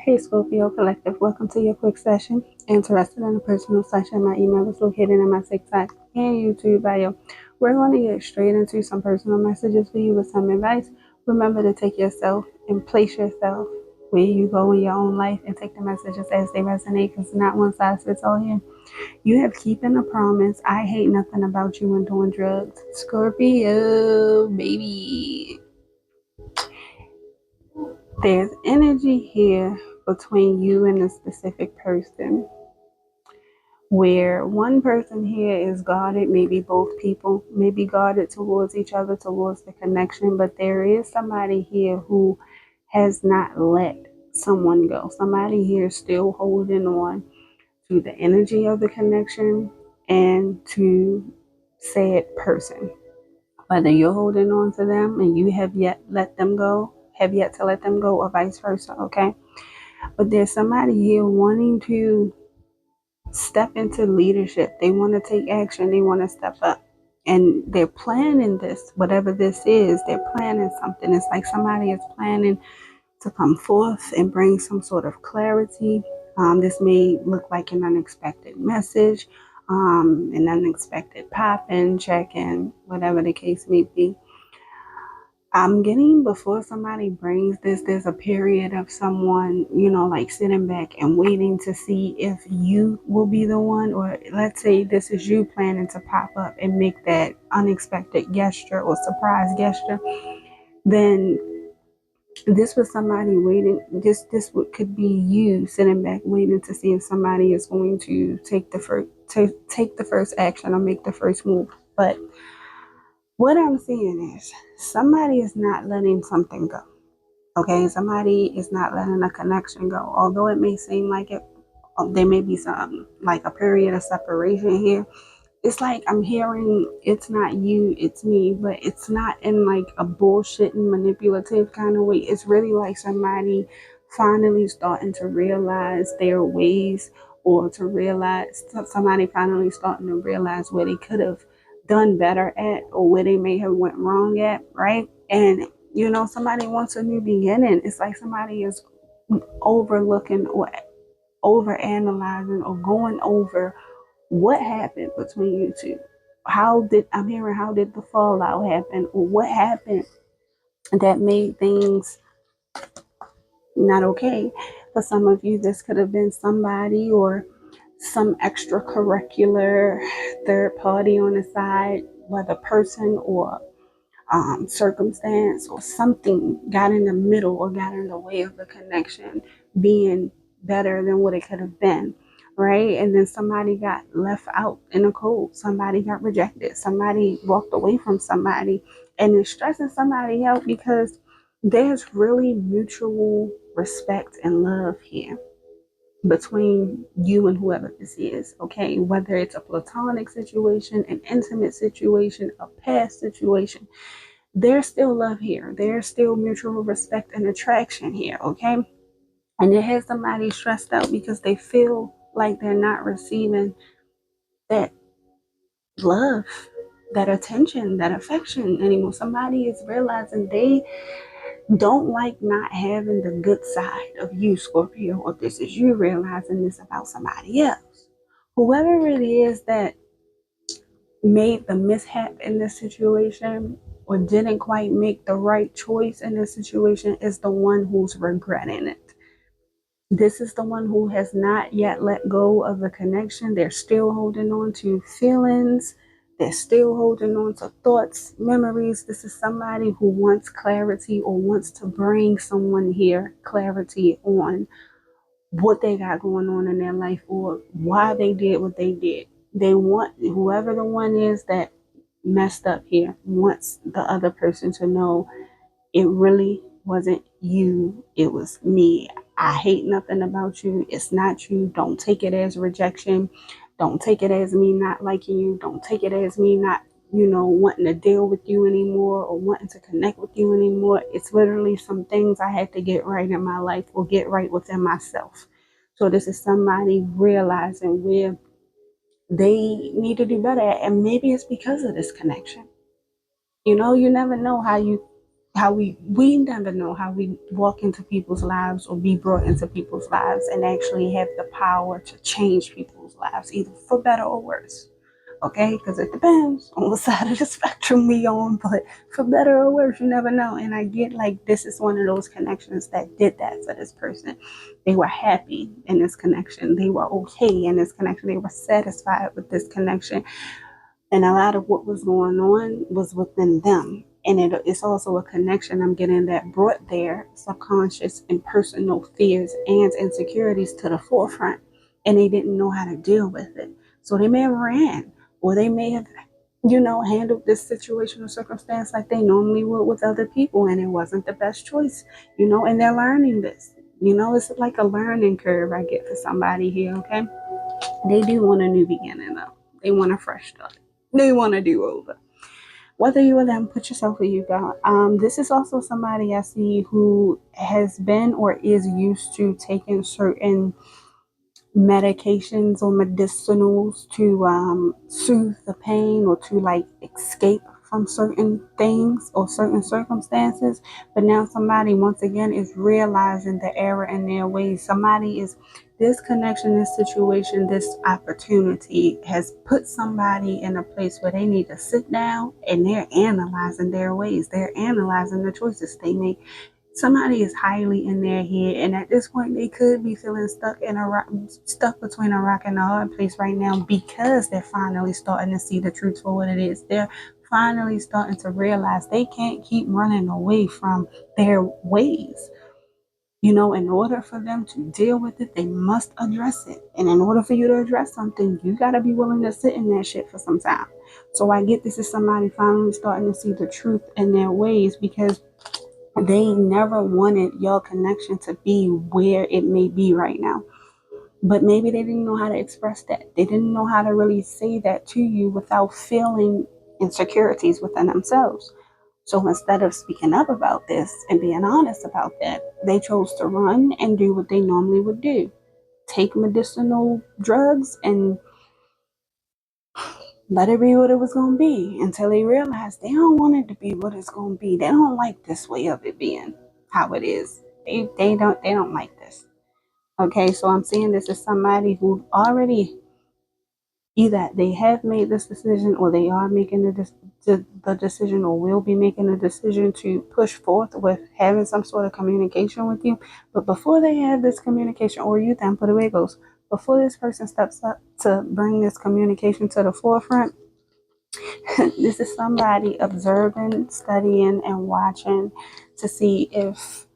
Hey Scorpio Collective, welcome to your quick session. Interested in a personal session? My email is located in my TikTok and YouTube bio. We're going to get straight into some personal messages for you with some advice. Remember to take yourself and place yourself where you go in your own life and take the messages as they resonate because not one size fits all here. You have keeping a promise. I hate nothing about you and doing drugs. Scorpio, baby. There's energy here between you and a specific person where one person here is guarded, maybe both people may be guarded towards each other, towards the connection, but there is somebody here who has not let someone go. Somebody here is still holding on to the energy of the connection and to said person. Whether you're holding on to them and you have yet to let them go, or vice versa, okay? But there's somebody here wanting to step into leadership. They want to take action. They want to step up. And they're planning this, whatever this is, they're planning something. It's like somebody is planning to come forth and bring some sort of clarity. This may look like an unexpected message, an unexpected pop-in, check-in, whatever the case may be. I'm getting before somebody brings this, there's a period of someone, like sitting back and waiting to see if you will be the one, or let's say this is you planning to pop up and make that unexpected gesture or surprise gesture. Then this was somebody waiting. Could be you sitting back waiting to see if somebody is going to take the first action or make the first move. But what I'm seeing is somebody is not letting something go. Okay, somebody is not letting a connection go. Although it may seem like it, there may be some like a period of separation here. It's like I'm hearing it's not you, it's me, but it's not in like a bullshitting manipulative kind of way. It's really like somebody finally starting to realize their ways, or to realize somebody finally starting to realize where they could have done better at, or where they may have went wrong at, right? And somebody wants a new beginning. It's like somebody is overlooking or over analyzing or going over what happened between you two. How did the fallout happen, or what happened that made things not okay? For some of you, this could have been somebody or some extracurricular third party on the side, whether person or circumstance or something got in the middle or got in the way of the connection being better than what it could have been, right? And then somebody got left out in the cold, somebody got rejected, somebody walked away from somebody, and it's stressing somebody out because there's really mutual respect and love here between you and whoever this is, okay? Whether it's a platonic situation, an intimate situation, a past situation, there's still love here. There's still mutual respect and attraction here, okay? And it has somebody stressed out because they feel like they're not receiving that love, that attention, that affection anymore. Somebody is realizing they don't like not having the good side of you, Scorpio, or this is you realizing this about somebody else. Whoever it is that made the mishap in this situation or didn't quite make the right choice in this situation is the one who's regretting it. This is the one who has not yet let go of the connection. They're still holding on to feelings. They're still holding on to thoughts, memories. This is somebody who wants clarity or wants to bring someone here clarity on what they got going on in their life or why they did what they did. They want whoever the one is that messed up here wants the other person to know it really wasn't you, it was me. I hate nothing about you. It's not you. Don't take it as rejection. Don't take it as me not liking you. Don't take it as me not, wanting to deal with you anymore or wanting to connect with you anymore. It's literally some things I had to get right in my life or get right within myself. So this is somebody realizing where they need to do better at, and maybe it's because of this connection. You never know how we never know how we walk into people's lives or be brought into people's lives and actually have the power to change people's lives, either for better or worse. Okay, because it depends on what side of the spectrum we on, but for better or worse, you never know. And I get like this is one of those connections that did that for this person. They were happy in this connection, they were okay in this connection, they were satisfied with this connection, and a lot of what was going on was within them. And it's also a connection I'm getting that brought their subconscious and personal fears and insecurities to the forefront, and they didn't know how to deal with it. So they may have ran, or they may have, handled this situation or circumstance like they normally would with other people, and it wasn't the best choice, and they're learning this. It's like a learning curve I get for somebody here, okay? They do want a new beginning, though. They want a fresh start. They want to do over. Whether you or them, put yourself where you go. This is also somebody I see who has been or is used to taking certain medications or medicinals to soothe the pain or to like escape from certain things or certain circumstances. But now somebody once again is realizing the error in their ways. Somebody is, this connection, this situation, this opportunity has put somebody in a place where they need to sit down and they're analyzing their ways. They're analyzing the choices they make. Somebody is highly in their head, and at this point they could be feeling stuck between a rock and a hard place right now, because they're finally starting to see the truth for what it is. They're finally starting to realize they can't keep running away from their ways. In order for them to deal with it, they must address it. And in order for you to address something, you got to be willing to sit in that shit for some time. So I get this is somebody finally starting to see the truth in their ways, because they never wanted your connection to be where it may be right now. But maybe they didn't know how to express that. They didn't know how to really say that to you without feeling insecurities within themselves. So instead of speaking up about this and being honest about that, they chose to run and do what they normally would do: take medicinal drugs and let it be what it was going to be, until they realized they don't want it to be what it's going to be. They don't like this way of it being how it is. They don't like this. Okay, so I'm seeing this as somebody who already, either they have made this decision or they are making the decision or will be making the decision to push forth with having some sort of communication with you. But before they have this communication, or you then put away goes, before this person steps up to bring this communication to the forefront, this is somebody observing, studying, and watching to see if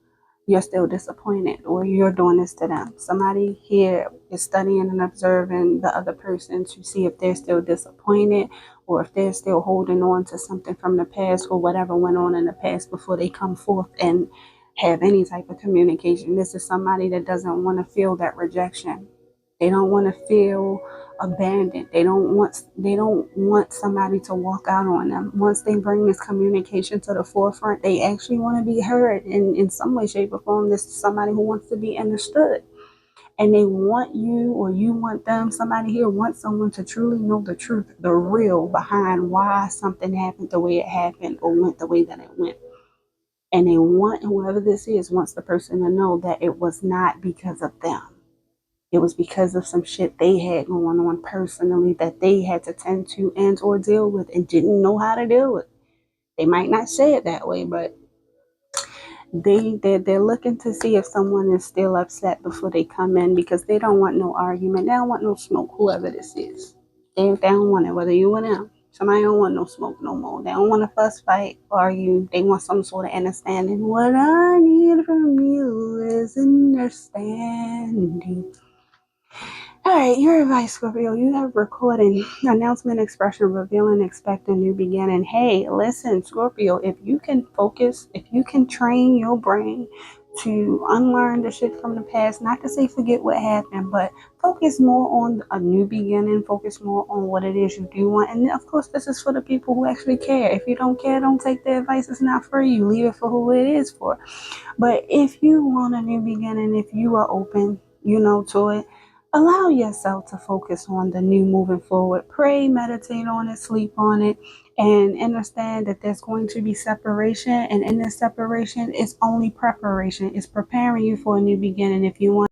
you're still disappointed or you're doing this to them. Somebody here is studying and observing the other person to see if they're still disappointed or if they're still holding on to something from the past or whatever went on in the past before they come forth and have any type of communication. This is somebody that doesn't want to feel that rejection. They don't want to feel abandoned. They don't want somebody to walk out on them. Once they bring this communication to the forefront, they actually want to be heard in some way, shape, or form. This is somebody who wants to be understood. And they want you, or you want them. Somebody here wants someone to truly know the truth, the real behind why something happened the way it happened or went the way that it went. And they want, whoever this is, wants the person to know that it was not because of them. It was because of some shit they had going on personally that they had to tend to and or deal with and didn't know how to deal with. They might not say it that way, but they're looking to see if someone is still upset before they come in, because they don't want no argument. They don't want no smoke, whoever this is. They don't want it, whether you or them. Somebody don't want no smoke no more. They don't want to fuss, fight, argue. They want some sort of understanding. What I need from you is understanding. All right, your advice, Scorpio. You have recording, announcement, expression, revealing, expect a new beginning. Hey, listen, Scorpio, if you can focus, if you can train your brain to unlearn the shit from the past, not to say forget what happened, but focus more on a new beginning, focus more on what it is you do want. And of course, this is for the people who actually care. If you don't care, don't take the advice. It's not for you. Leave it for who it is for. But if you want a new beginning, if you are open, to it, allow yourself to focus on the new moving forward. Pray, meditate on it, sleep on it, and understand that there's going to be separation. And in this separation, it's only preparation. It's preparing you for a new beginning. If you want